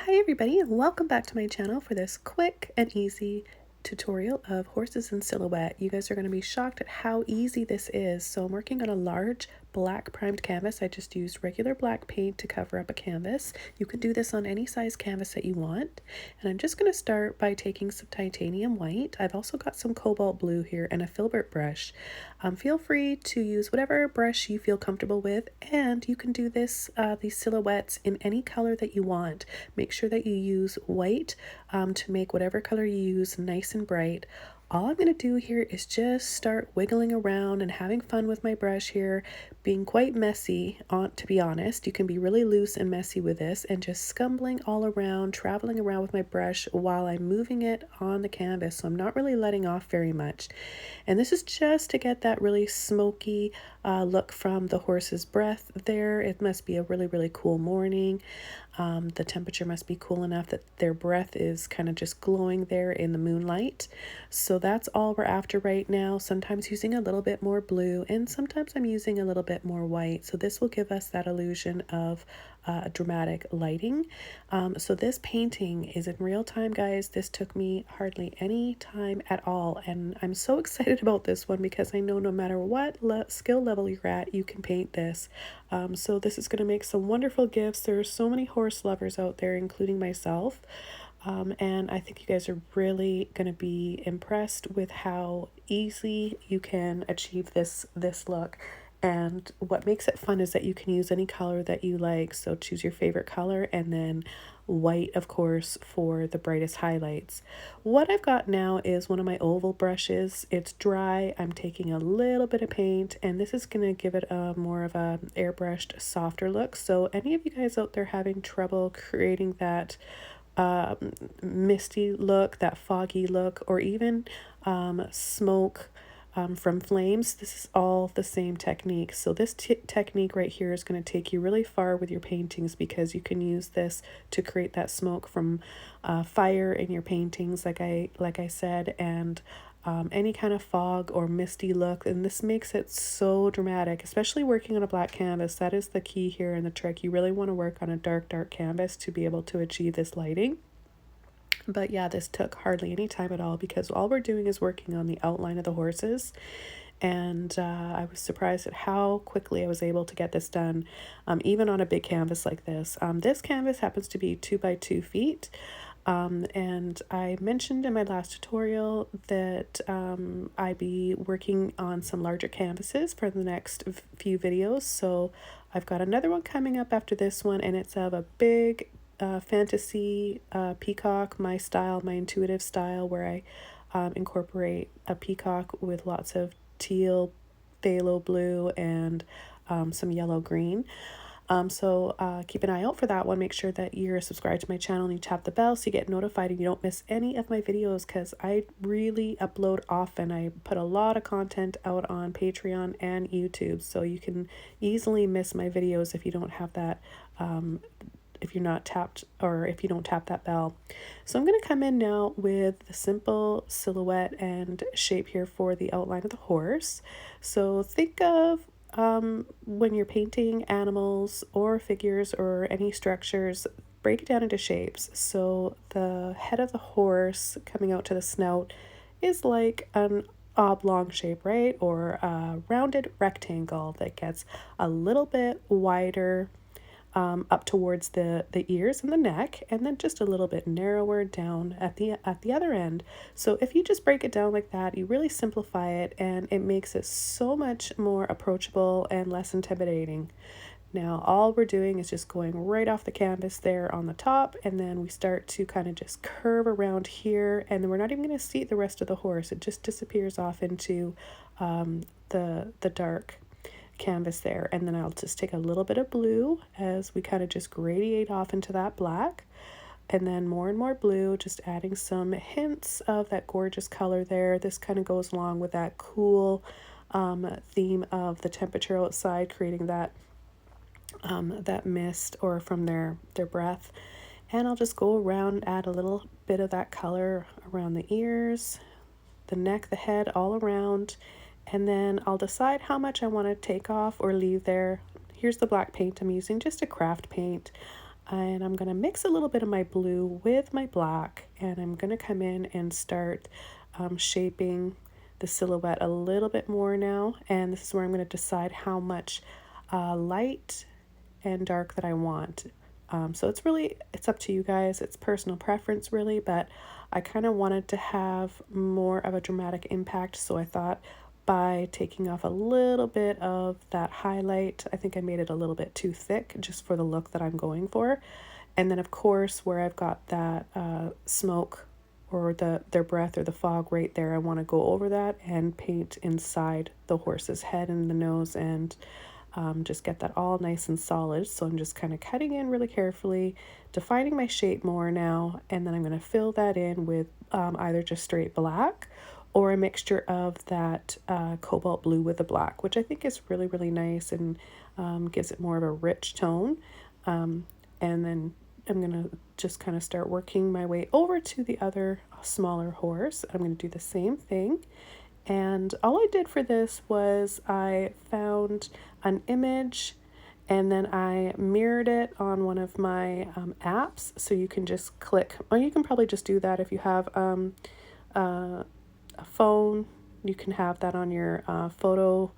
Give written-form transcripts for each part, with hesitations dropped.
Hi everybody, and welcome back to my channel for this quick and easy tutorial of horses in silhouette. You guys are going to be shocked at how easy this is. So I'm working on a large black primed canvas. I just used regular black paint to cover up a canvas. You can do this on any size canvas that you want. And I'm just going to start by taking some titanium white. I've also got some cobalt blue here and a Filbert brush. Feel free to use whatever brush you feel comfortable with, and you can do these silhouettes in any color that you want. Make sure that you use white to make whatever color you use nice and bright. All I'm going to do here is just start wiggling around and having fun with my brush here, being quite messy, to be honest. You can be really loose and messy with this, and just scumbling all around, traveling around with my brush while I'm moving it on the canvas, so I'm not really letting off very much. And this is just to get that really smoky look from the horse's breath there. It must be a really, really cool morning. The temperature must be cool enough that their breath is kind of just glowing there in the moonlight. So that's all we're after right now. Sometimes using a little bit more blue, and sometimes I'm using a little bit more white. So this will give us that illusion of dramatic lighting. So this painting is in real time, guys. This took me hardly any time at all, and I'm so excited about this one because I know no matter what skill level you're at, you can paint this. So this is going to make some wonderful gifts. There are so many horse lovers out there, including myself. And I think you guys are really going to be impressed with how easy you can achieve this look. And what makes it fun is that you can use any color that you like. So choose your favorite color, and then white, of course, for the brightest highlights. What I've got now is one of my oval brushes. It's dry. I'm taking a little bit of paint, and this is going to give it a more of a airbrushed, softer look. So any of you guys out there having trouble creating that misty look, that foggy look, or even smoke from flames, this is all the same technique. So this technique right here is going to take you really far with your paintings, because you can use this to create that smoke from fire in your paintings, like I said, and any kind of fog or misty look. And this makes it so dramatic, especially working on a black canvas. That is the key here and the trick. You really want to work on a dark canvas to be able to achieve this lighting. But yeah, this took hardly any time at all, because all we're doing is working on the outline of the horses. And I was surprised at how quickly I was able to get this done, even on a big canvas like this. This canvas happens to be 2 by 2 feet. And I mentioned in my last tutorial that I'd be working on some larger canvases for the next few videos. So I've got another one coming up after this one, and it's of a big fantasy peacock, my style, my intuitive style, where I incorporate a peacock with lots of teal, phthalo blue, and some yellow green. So keep an eye out for that one. Make sure that you're subscribed to my channel and you tap the bell so you get notified and you don't miss any of my videos, because I really upload often. I put a lot of content out on Patreon and YouTube, so you can easily miss my videos if you don't have that if you're not tapped, or if you don't tap that bell. So I'm going to come in now with the simple silhouette and shape here for the outline of the horse. So think of when you're painting animals or figures or any structures, break it down into shapes. So the head of the horse coming out to the snout is like an oblong shape, right? Or a rounded rectangle that gets a little bit wider up towards the ears and the neck, and then just a little bit narrower down at the other end. So if you just break it down like that, you really simplify it, and it makes it so much more approachable and less intimidating. Now all we're doing is just going right off the canvas there on the top, and then we start to kind of just curve around here, and then we're not even going to see the rest of the horse. It just disappears off into the dark canvas there. And then I'll just take a little bit of blue as we kind of just gradiate off into that black, and then more and more blue, just adding some hints of that gorgeous color there. This kind of goes along with that cool theme of the temperature outside, creating that that mist or from their breath. And I'll just go around, add a little bit of that color around the ears, the neck, the head, all around. And then I'll decide how much I want to take off or leave there. Here's the black paint I'm using, just a craft paint. And I'm going to mix a little bit of my blue with my black, and I'm going to come in and start shaping the silhouette a little bit more now. And this is where I'm going to decide how much light and dark that I want. So it's up to you guys. It's personal preference really, but I kind of wanted to have more of a dramatic impact. So I thought by taking off a little bit of that highlight, I think I made it a little bit too thick just for the look that I'm going for. And then of course, where I've got that smoke or their breath or the fog right there, I want to go over that and paint inside the horse's head and the nose, and just get that all nice and solid. So I'm just kind of cutting in really carefully, defining my shape more now, and then I'm going to fill that in with either just straight black or a mixture of that cobalt blue with the black, which I think is really, really nice and gives it more of a rich tone. And then I'm going to just kind of start working my way over to the other smaller horse. I'm going to do the same thing. And all I did for this was I found an image and then I mirrored it on one of my apps. So you can just click, or you can probably just do that if you have a phone. You can have that on your photo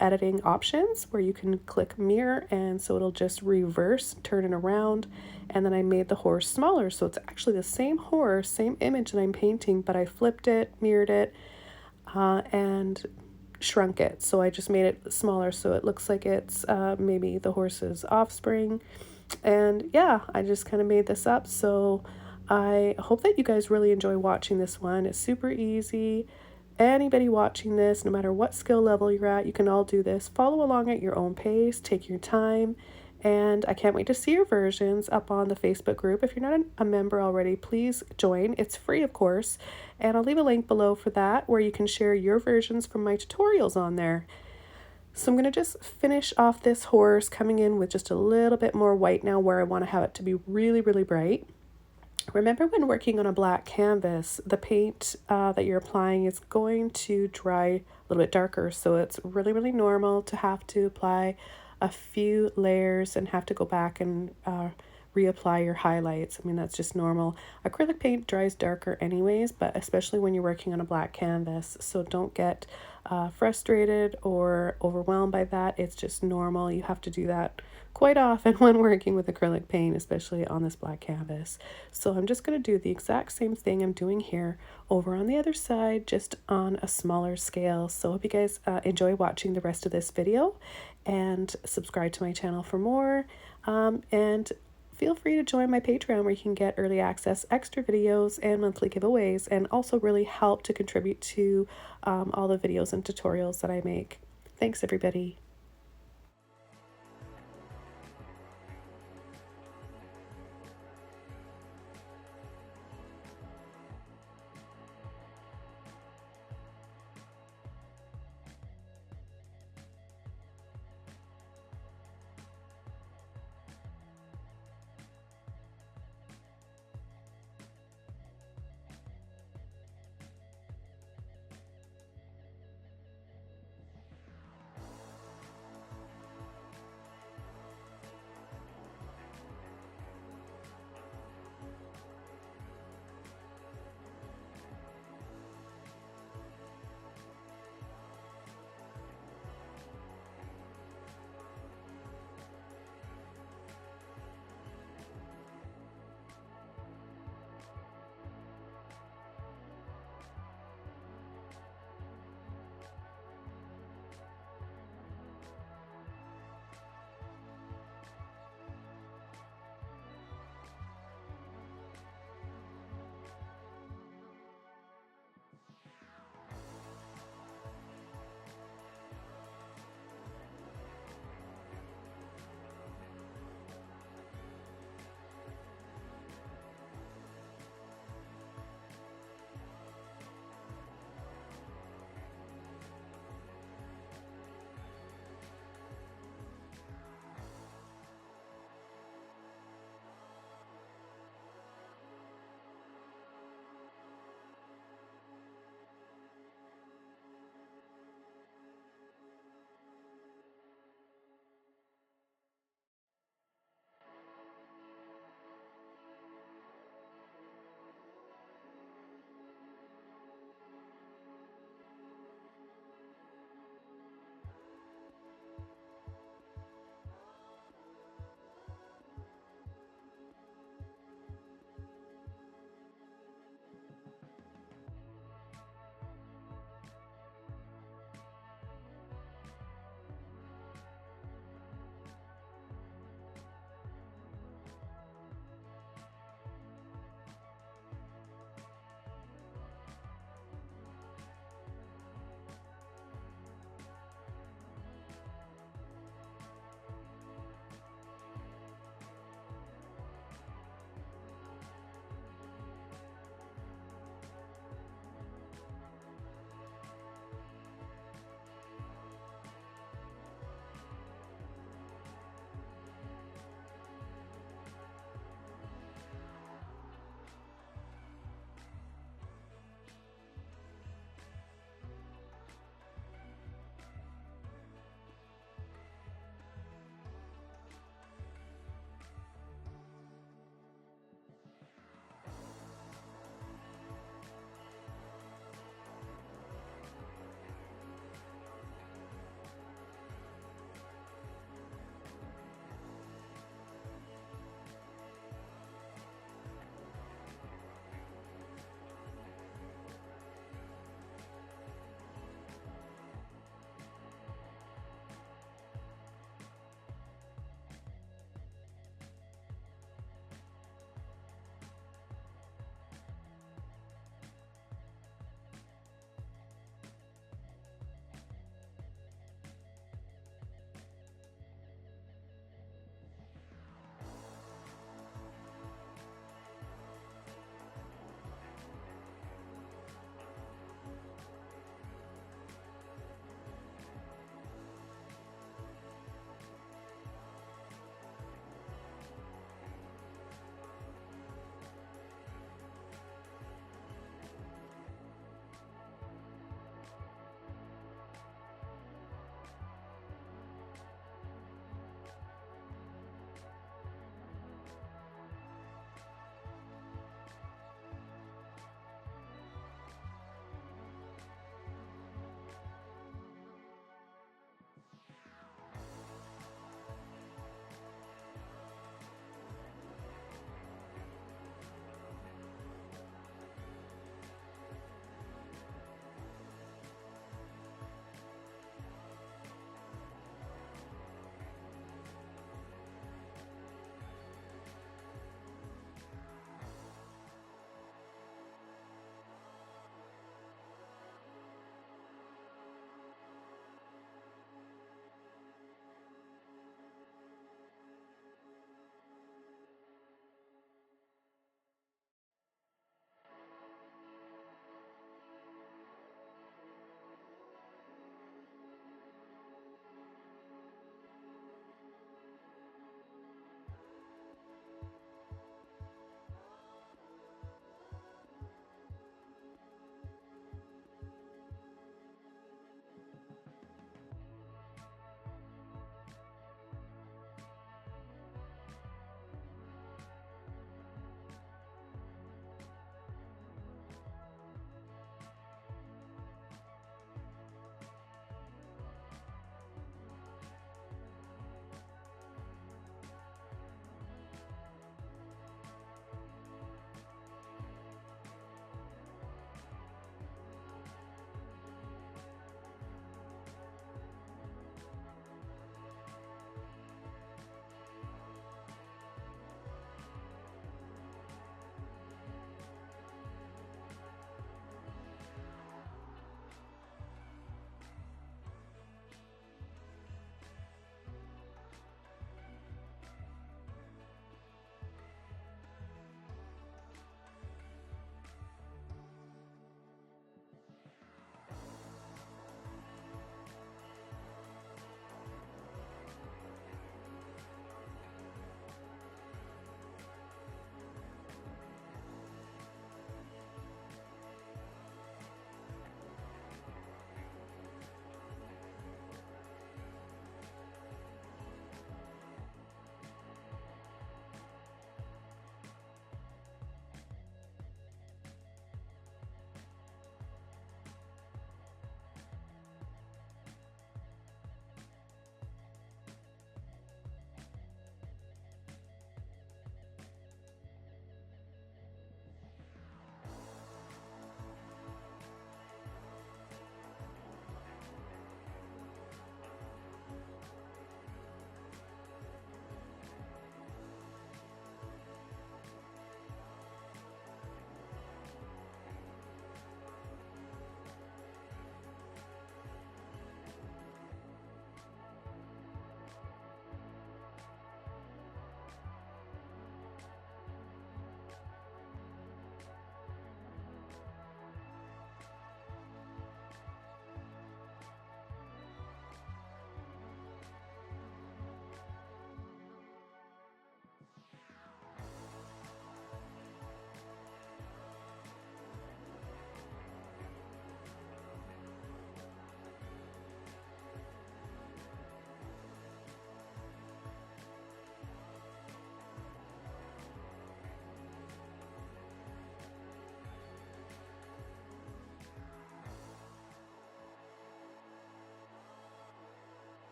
editing options where you can click mirror, and so it'll just reverse, turn it around. And then I made the horse smaller, so it's actually the same horse, same image that I'm painting, but I flipped it, mirrored it, and shrunk it. So I just made it smaller so it looks like it's maybe the horse's offspring. And yeah, I just kind of made this up. So I hope that you guys really enjoy watching this one. It's super easy. Anybody watching this, no matter what skill level you're at, you can all do this. Follow along at your own pace, take your time, and I can't wait to see your versions up on the Facebook group. If you're not a member already, please join. It's free, of course, and I'll leave a link below for that where you can share your versions from my tutorials on there. So I'm going to just finish off this horse, coming in with just a little bit more white now where I want to have it to be really, really bright. Remember, when working on a black canvas, the paint that you're applying is going to dry a little bit darker. So it's really, really normal to have to apply a few layers and have to go back and reapply your highlights. I mean, that's just normal. Acrylic paint dries darker anyways, but especially when you're working on a black canvas. So don't get frustrated or overwhelmed by that. It's just normal. You have to do that quite often when working with acrylic paint, especially on this black canvas. So I'm just going to do the exact same thing I'm doing here over on the other side, just on a smaller scale. So I hope you guys enjoy watching the rest of this video, and subscribe to my channel for more. And feel free to join my Patreon where you can get early access, extra videos, and monthly giveaways, and also really help to contribute to all the videos and tutorials that I make. Thanks, everybody.